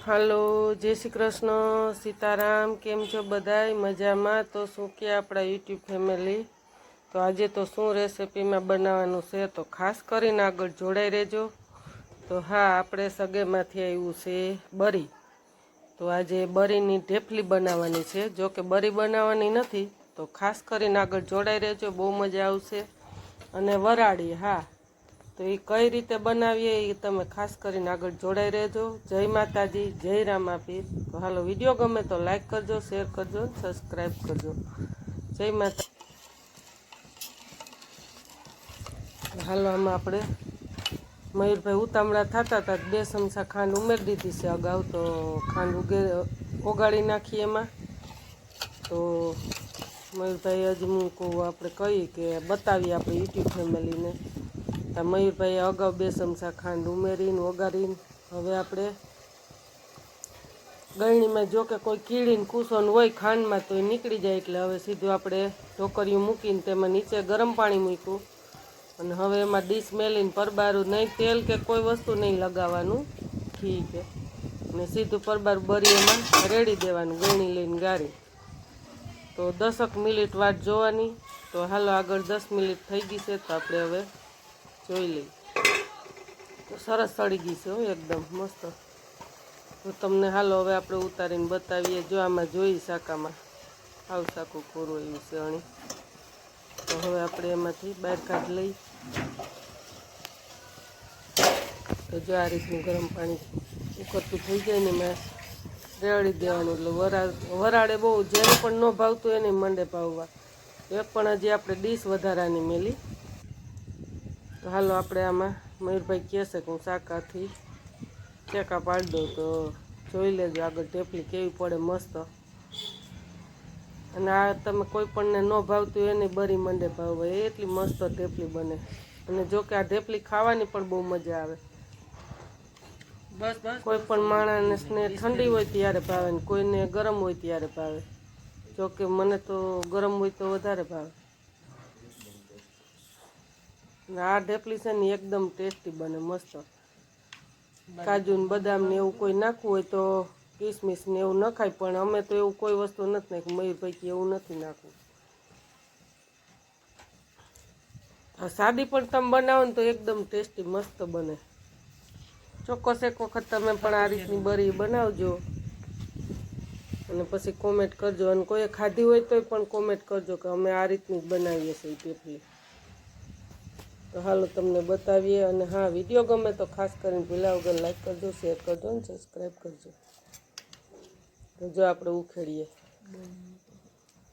હાલો, જય શ્રી કૃષ્ણ, સીતારામ. કેમ છો બધાય? મજામાં? તો શું કે આપણા યુટ્યુબ ફેમિલી, તો આજે તો શું રેસિપીમાં બનાવવાનું છે, તો ખાસ કરીને આગળ જોડાઈ રહેજો. તો હા, આપણે સગેમાંથી આવ્યું છે બરી. તો આજે બરીની ઢેફલી બનાવવાની છે. જો કે બરી બનાવવાની નથી, તો ખાસ કરીને આગળ જોડાઈ રહેજો, બહુ મજા આવશે. અને વરાળી, હા, તો એ કઈ રીતે બનાવીએ એ તમે ખાસ કરીને આગળ જોડાઈ રહેજો. જય માતાજી, જય રામાપીર. તો હાલો, વિડીયો ગમે તો લાઈક કરજો, શેર કરજો, સબસ્ક્રાઈબ કરજો. જય માતા. હાલો, આમાં આપણે મયુરભાઈ ઉતામળા થતા હતા, 2 ચમચા ખાંડ ઉમેરી દીધી છે અગાઉ. તો ખાંડ ઓગાળી નાખીએ એમાં. તો મયુરભાઈ અજમું આપણે કહીએ કે બતાવીએ આપણે યુટ્યુબ ફેમિલીને. તો મયુરભાઈએ અગાઉ 2 ચમચા ખાંડ ઉમેરીને ઓગાળીને હવે આપણે ગળણીમાં જો કે કોઈ કીડીને કૂસોનું હોય ખાંડમાં તો એ નીકળી જાય. એટલે હવે સીધું આપણે ઢોકળિયું મૂકીને તેમાં નીચે ગરમ પાણી મૂક્યું. અને હવે એમાં ડીશ મેલીને પરબારું નહીં તેલ કે કોઈ વસ્તુ નહીં લગાવવાનું, ઘી કે, ને સીધું પરબારું બરી એમાં રેડી દેવાનું, ગળણી લઈને ગાળી. તો 10 મિનિટ વાટ જોવાની. તો હાલો, આગળ 10 મિનિટ થઈ ગઈ છે, તો આપણે હવે જોઈ લઈએ. તો સરસ સળી ગઈ છે હો, એકદમ મસ્ત. તો તમને હાલો હવે આપણે ઉતારીને બતાવીએ. જો આમાં જોઈ શાકામાં આવું શાકું કોરું એવું છે અણી. તો હવે આપણે એમાંથી બહાર કાઢી લઈ. તો જો આ રીતનું ગરમ પાણી ઉકળતું થઈ જાય ને એમાં રેડી દેવાનું. એટલે વરાળે બહુ જેને પણ ન ભાવતું એને મંડે ભાવવા. એક પણ હજી આપણે ડીશ વધારાની મેલી. તો હાલો, આપણે આમાં મયુરભાઈ કહેશે કે હું શાકાથી ચેકા પાડી દઉં. તો જોઈ લેજો આગળ ઢેફલી કેવી પડે, મસ્ત. અને આ તમે કોઈ પણને ન ભાવતું એને બરી મંડે ભાવવા, એટલી મસ્ત ઢેફલી બને. અને જો કે આ ઢેફલી ખાવાની પણ બહુ મજા આવે. કોઈ પણ માણસને ઠંડી હોય ત્યારે ભાવે ને કોઈને ગરમ હોય ત્યારે ભાવે. જો કે મને તો ગરમ હોય તો વધારે ભાવે. આ ઢેફલી છે ને એકદમ ટેસ્ટી બને, મસ્ત. કાજુ ને બદામ ને એવું કોઈ નાખવું હોય તો કિસમિસ ને એવું નખાય, પણ અમે તો એવું કોઈ વસ્તુ નથી નાખી. મયુરભાઈ એવું નથી નાખવું. સાદી પણ તમે બનાવો ને તો એકદમ ટેસ્ટી મસ્ત બને. ચોક્કસ એક વખત તમે પણ આ રીતની બરી બનાવજો અને પછી કોમેન્ટ કરજો. અને કોઈએ ખાધી હોય તોય પણ કોમેન્ટ કરજો કે અમે આ રીતની જ બનાવીએ છીએ ઢેફલી. તો હાલો, તમને બતાવીએ. અને હા, વિડીયો ગમે તો ખાસ કરીને ભૂલ્યા વગર લાઈક કરજો, શેર કરજો અને સબસ્ક્રાઈબ કરજો. તો જો આપણે ઉખેડીએ.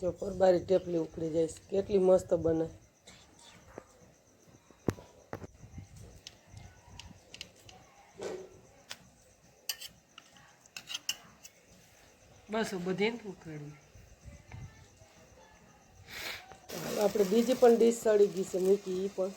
જો પરબારી ઢેફલી ઉખડી જાય છે, કેટલી મસ્ત બને. બસ બધી ઉખેડવી. આપણે બીજી પણ ડીશ સળી ગઈ છે મૂકી, એ પણ